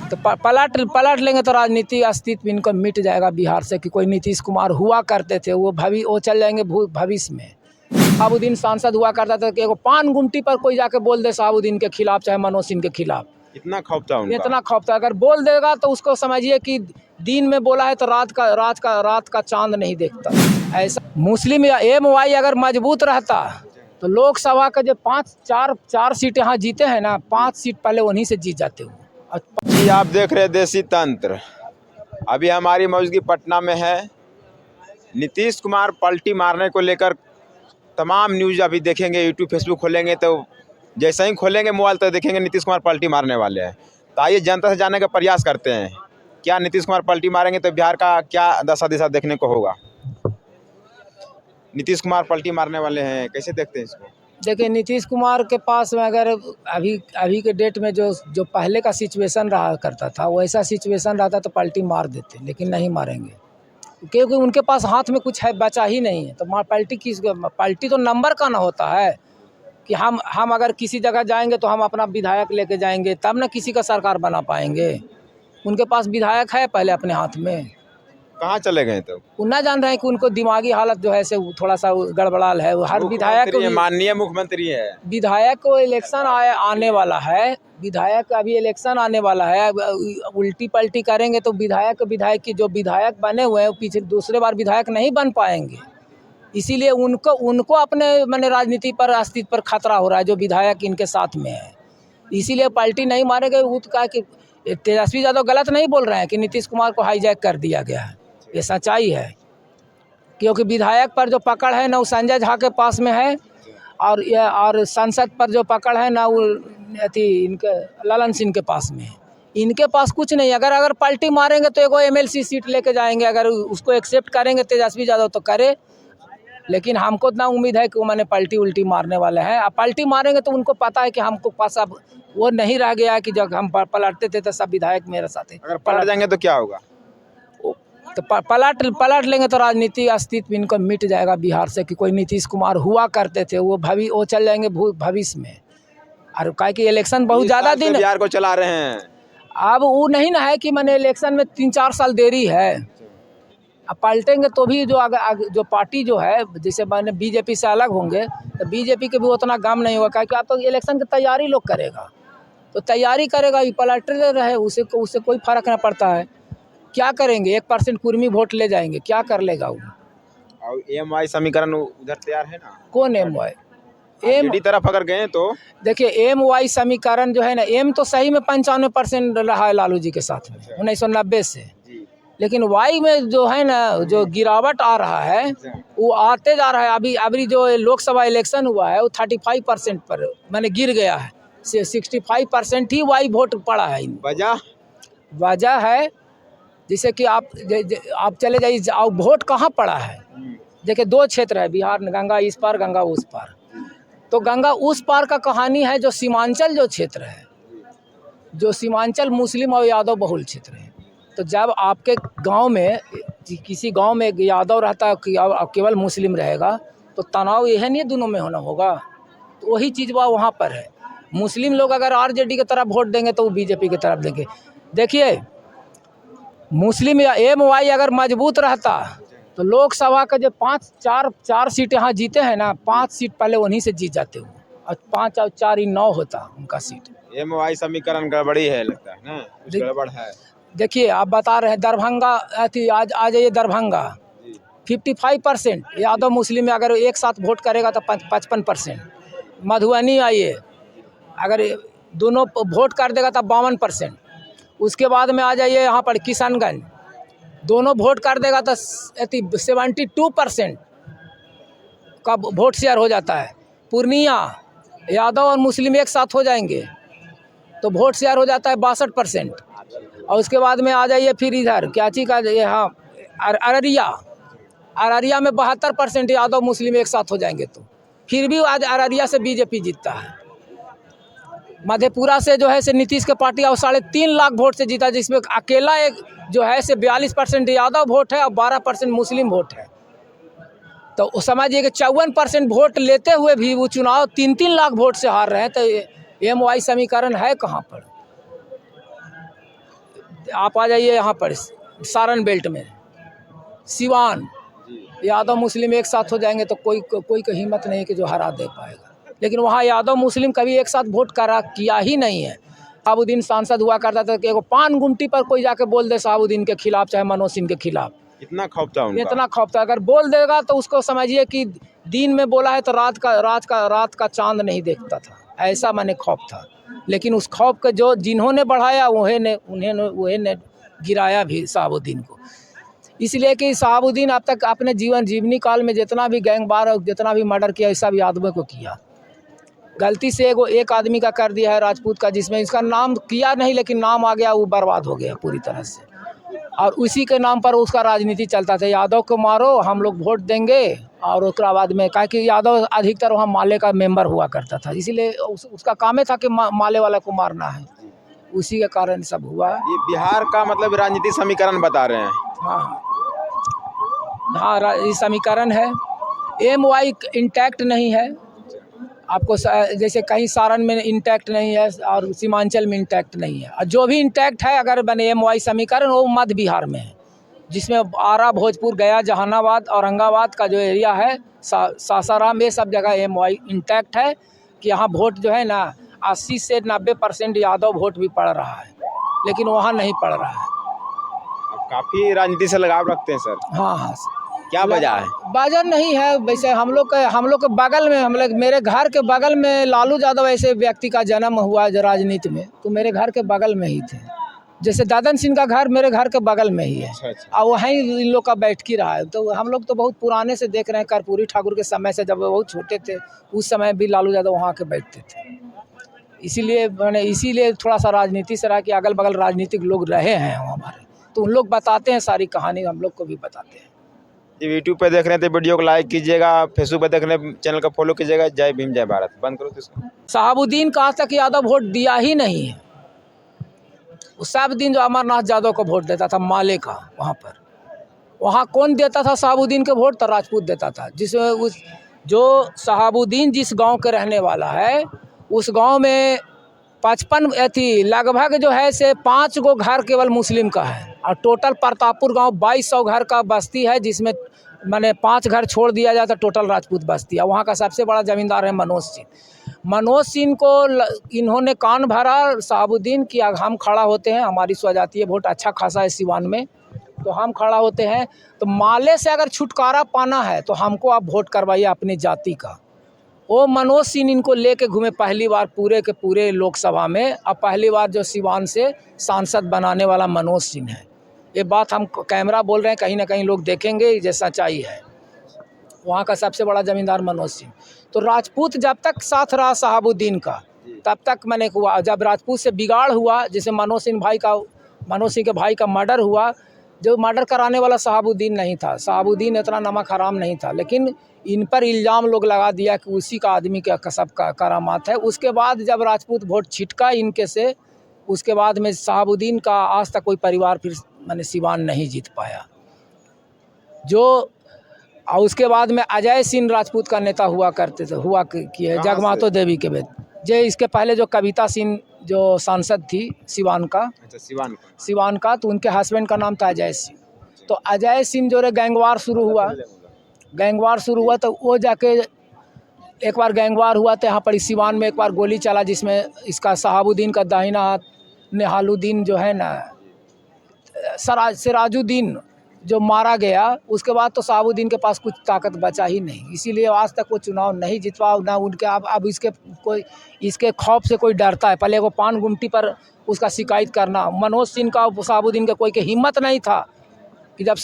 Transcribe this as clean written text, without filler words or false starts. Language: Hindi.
तो पलट पलट लेंगे तो राजनीति अस्तित्व इनको मिट जाएगा बिहार से कि कोई नीतीश कुमार हुआ करते थे वो चल जाएंगे भविष्य में। शहाबुद्दीन सांसद हुआ करता था कि एगो पान गुमटी पर कोई जाके बोल दे शहाबुद्दीन के खिलाफ चाहे मनोज सिंह के खिलाफ, इतना खौफ था उनका। इतना खौफ था। अगर बोल देगा तो उसको समझिए कि दिन में बोला है तो रात का चांद नहीं देखता। ऐसा मुस्लिम या MY अगर मजबूत रहता तो लोकसभा का जो चार सीट यहाँ जीते हैं ना, 5 सीट पहले उन्हीं से जीत जाते हुए। जी आप देख रहे देसी तंत्र। अभी हमारी मौजूदगी पटना में है। नीतीश कुमार पलटी मारने को लेकर तमाम न्यूज़ अभी देखेंगे, यूट्यूब फेसबुक खोलेंगे तो जैसे ही खोलेंगे मोबाइल तो देखेंगे नीतीश कुमार पलटी मारने वाले हैं। तो आइए जनता से जानने का प्रयास करते हैं, क्या नीतीश कुमार पलटी मारेंगे तो बिहार का क्या दशा दिशा देखने को होगा। नीतीश कुमार पलटी मारने वाले हैं, कैसे देखते हैं इसको? देखिए नीतीश कुमार के पास में अगर अभी के डेट में जो पहले का सिचुएशन रहा करता था वैसा सिचुएशन रहता तो पलटी मार देते, लेकिन नहीं मारेंगे क्योंकि उनके पास हाथ में कुछ है बचा ही नहीं है। तो पलटी तो नंबर का ना होता है कि हम अगर किसी जगह जाएंगे तो हम अपना विधायक लेके जाएंगे तब ना किसी का सरकार बना पाएंगे। उनके पास विधायक है पहले अपने हाथ में। कहाँ चले गए तो वो ना जान रहे हैं कि उनको दिमागी हालत जो है से थोड़ा सा गड़बड़ाल है। हर विधायक माननीय मुख्यमंत्री है, विधायक को इलेक्शन आने वाला है, विधायक अभी इलेक्शन आने वाला है। उल्टी पलटी करेंगे तो विधायक की जो विधायक बने हुए हैं पीछे दूसरे बार विधायक नहीं बन पाएंगे। इसीलिए उनको अपने मैंने राजनीति पर अस्तित्व पर खतरा हो रहा है जो विधायक इनके साथ में है। इसीलिए पलटी नहीं मारेंगे। वो तो कहा कि तेजस्वी यादव गलत नहीं बोल रहे हैं कि नीतीश कुमार को हाईजैक कर दिया गया है, ये सच्चाई है। क्योंकि विधायक पर जो पकड़ है ना वो संजय झा के पास में है और संसद पर जो पकड़ है ना वो इनके ललन सिंह के पास में है। इनके पास कुछ नहीं। अगर पलटी मारेंगे तो एगो MLC सीट लेके जाएंगे। अगर उसको एक्सेप्ट करेंगे तेजस्वी यादव तो करे, लेकिन हमको इतना उम्मीद है कि वो मैंने पलटी उल्टी मारने वाले हैं। अब पलटी मारेंगे तो उनको पता है कि हमको पास अब वो नहीं रह गया है कि जब हम पलटते थे तो सब विधायक मेरे साथ है। अगर पलट जाएंगे तो क्या होगा? तो पलट लेंगे तो राजनीति अस्तित्व इनको मिट जाएगा बिहार से कि कोई नीतीश कुमार हुआ करते थे वो चल जाएंगे भविष्य में। और क्या कि इलेक्शन बहुत ज़्यादा दिन बिहार को चला रहे हैं। अब वो नहीं ना है कि मैंने इलेक्शन में 3-4 साल देरी है। अब पलटेंगे तो भी जो पार्टी जो है जैसे मैंने BJP से अलग होंगे तो BJP के भी उतना गम नहीं होगा क्योंकि आप तो इलेक्शन की तैयारी लोग करेगा तो तैयारी करेगा ये पलटते रहे उससे कोई फर्क ना पड़ता है। क्या करेंगे? 1% कुर्मी वोट ले जाएंगे, क्या कर लेगा वो? और MY समीकरण उधर तैयार है ना? कौन MY? तरफ अगर गए तो देखिए MY समीकरण जो है ना, एम तो सही में 95% रहा है लालू जी के साथ में 1990 से, लेकिन Y में जो है ना जो गिरावट आ रहा है वो आते जा रहा है। अभी जो लोकसभा इलेक्शन हुआ है वो 35% पर मैंने गिर गया है। 65% ही Y वोट पड़ा है। वजह है जैसे कि आप चले जाइए वोट कहाँ पड़ा है। देखिए 2 क्षेत्र है बिहार में, गंगा इस पार गंगा उस पार। तो गंगा उस पार का कहानी है जो सीमांचल जो क्षेत्र है, जो सीमांचल मुस्लिम और यादव बहुल क्षेत्र है। तो जब आपके गांव में किसी गांव में यादव रहता है केवल मुस्लिम रहेगा तो तनाव यह नहीं दोनों में होना होगा। तो वही चीज़ वहाँ पर है। मुस्लिम लोग अगर RJD की तरफ वोट देंगे तो वो BJP की तरफ देंगे। देखिए मुस्लिम या MY अगर मजबूत रहता तो लोकसभा का जो चार सीट यहाँ जीते हैं ना, 5 सीट पहले उन्हीं से जीत जाते हुए और 5 और 4 ही 9 होता उनका सीट। MY समीकरण गड़बड़ी है लगता है ना, कुछ गड़बड़ है। देखिए आप बता रहे हैं दरभंगा आज आ जाइए दरभंगा 55% यादव मुस्लिम में अगर एक साथ वोट करेगा तो 55%। मधुबनी आइए अगर दोनों वोट कर देगा तो 52%। उसके बाद में आ जाइए यहाँ पर किशनगंज, दोनों वोट कर देगा तो 72% का वोट शेयर हो जाता है। पूर्णिया यादव और मुस्लिम एक साथ हो जाएंगे तो वोट शेयर हो जाता है 62%। और उसके बाद में आ जाइए फिर इधर क्या चीज़ का यहाँ अररिया में 72% यादव मुस्लिम एक साथ हो जाएंगे तो फिर भी आज अररिया से BJP जीतता है। मधेपुरा से जो है से नीतीश के पार्टी और 3.5 लाख वोट से जीता, जिसमें अकेला एक जो है से 42% यादव वोट है और 12% मुस्लिम वोट है। तो समझिए कि 54% वोट लेते हुए भी वो चुनाव 3-3 लाख वोट से हार रहे हैं। तो MY समीकरण है कहाँ पर? आप आ जाइए यहाँ पर सारण बेल्ट में, सिवान, यादव मुस्लिम एक साथ हो जाएंगे तो कोई की हिम्मत नहीं कि जो हरा दे पाएगा। लेकिन वहाँ यादव मुस्लिम कभी एक साथ वोट किया ही नहीं है। शहाबुद्दीन सांसद हुआ करता था कि एगो पान गुमटी पर कोई जाके बोल दे शहाबुद्दीन के खिलाफ चाहे मनोज सिंह के खिलाफ, इतना खौफ था उनका, इतना खौफ था। अगर बोल देगा तो उसको समझिए कि दिन में बोला है तो रात का चांद नहीं देखता था, ऐसा मैंने खौफ था। लेकिन उस खौफ को जो जिन्होंने बढ़ाया वही ने गिराया भी शहाबुद्दीन को। इसलिए कि शहाबुद्दीन अब तक अपने जीवनी काल में जितना भी गैंगवार और जितना भी मर्डर किया इस सब यादवों को किया। गलती से एक आदमी का कर दिया है राजपूत का, जिसमें इसका नाम किया नहीं लेकिन नाम आ गया, वो बर्बाद हो गया पूरी तरह से। और उसी के नाम पर उसका राजनीति चलता था, यादव को मारो हम लोग वोट देंगे। और उसके बाद में कहा कि यादव अधिकतर वहाँ माले का मेंबर हुआ करता था, इसीलिए उसका काम था कि माले वाला को मारना है, उसी के कारण सब हुआ। ये बिहार का मतलब राजनीतिक समीकरण बता रहे हैं। हाँ, ये समीकरण है। MY इंटैक्ट नहीं है आपको, जैसे कहीं सारण में इंटैक्ट नहीं है और सीमांचल में इंटैक्ट नहीं है। और जो भी इंटैक्ट है अगर बने MY समीकरण, वो मध्य बिहार में है, जिसमें आरा, भोजपुर, गया, जहानाबाद, औरंगाबाद का जो एरिया है, सासाराम, ये सब जगह MY इंटैक्ट है कि यहाँ वोट जो है ना 80 से 90% यादव वोट भी पड़ रहा है, लेकिन वहाँ नहीं पड़ रहा है। काफ़ी राजनीति से लगाव रखते हैं सर। हाँ, क्या वजह है? वजह नहीं है, वैसे हम लोग के बगल में, मेरे घर के बगल में लालू यादव ऐसे व्यक्ति का जन्म हुआ जो राजनीति में, तो मेरे घर के बगल में ही थे। जैसे दादन सिंह का घर मेरे घर के बगल में ही है, और वहीं इन लोग का बैठकी रहा है। तो हम लोग तो बहुत पुराने से देख रहे हैं, कर्पूरी ठाकुर के समय से, जब वो बहुत छोटे थे उस समय भी लालू यादव वहाँ के बैठते थे। इसीलिए थोड़ा सा राजनीति से रहा कि अगल बगल राजनीतिक लोग रहे हैं हमारे, तो उन लोग बताते हैं सारी कहानी, हम लोग को भी बताते हैं। यूट्यूब पे देख रहे हैं तो वीडियो को लाइक कीजिएगा, फेसबुक पे देख रहे हैं चैनल को फॉलो कीजिएगा। जय भीम, जय भारत। बंद करो तो इसको। शहाबुद्दीन का आज तक यादव वोट दिया ही नहीं है। उस सब दिन जो अमरनाथ यादव को वोट देता था माले का, वहाँ कौन देता था शहाबुद्दीन के वोट? तो राजपूत देता था। जिसमें जो शहाबुद्दीन जिस गांव के रहने वाला है, उस गांव में 55 लगभग जो है से 5 गो घर केवल मुस्लिम का है, और टोटल प्रतापपुर गांव 2200 घर का बस्ती है, जिसमें मैंने 5 घर छोड़ दिया जाए तो टोटल राजपूत बस्ती है। वहाँ का सबसे बड़ा ज़मींदार है मनोज सिंह। मनोज सिंह को इन्होंने कान भरा शहाबुद्दीन की, हम खड़ा होते हैं, हमारी स्वजातीय वोट अच्छा खासा है सिवान में, तो हम खड़ा होते हैं, तो माले से अगर छुटकारा पाना है तो हमको आप वोट करवाइए अपनी जाति का। वो मनोज सिंह इनको लेके घूमे पहली बार पूरे के पूरे लोकसभा में, अब पहली बार जो सिवान से सांसद बनाने वाला मनोज सिंह है। ये बात हम कैमरा बोल रहे हैं, कहीं ना कहीं लोग देखेंगे, ये सच्चाई है। वहाँ का सबसे बड़ा ज़मींदार मनोज सिंह। तो राजपूत जब तक साथ रहा शहाबुद्दीन का, तब तक मैंने हुआ। जब राजपूत से बिगाड़ हुआ, जैसे मनोज सिंह के भाई का मर्डर हुआ, जो मर्डर कराने वाला शहाबुद्दीन नहीं था, शहाबुद्दीन इतना नमक हराम नहीं था, लेकिन इन पर इल्ज़ाम लोग लगा दिया कि उसी का आदमी का कसब का करामात है। उसके बाद जब राजपूत वोट छिटका इनके से, उसके बाद में शहाबुद्दीन का आज तक कोई परिवार फिर मैंने सिवान नहीं जीत पाया। उसके बाद में अजय सिंह राजपूत का नेता हुआ करते थे, किए जगमातो देवी के बेट। इसके पहले जो कविता सिंह जो सांसद थी सिवान का, तो उनके हस्बैंड का नाम था अजय सिंह। तो अजय सिंह जो गैंगवार शुरू हुआ तो वो जाके एक बार गैंगवार हुआ तो यहाँ पर सिवान में एक बार गोली चला, जिसमें इसका शहाबुद्दीन का दाहिना हाथ निहालुद्दीन जो है ना, सिराजुद्दीन जो मारा गया। उसके बाद तो शहाबुद्दीन के पास कुछ ताकत बचा ही नहीं, इसीलिए आज तक वो चुनाव नहीं जितवा ना उनके। अब इसके खौफ से कोई डरता है। पहले वो पान गुमटी पर उसका शिकायत करना, मनोज सिंह का शहाबुद्दीन का कोई के हिम्मत नहीं था कि जब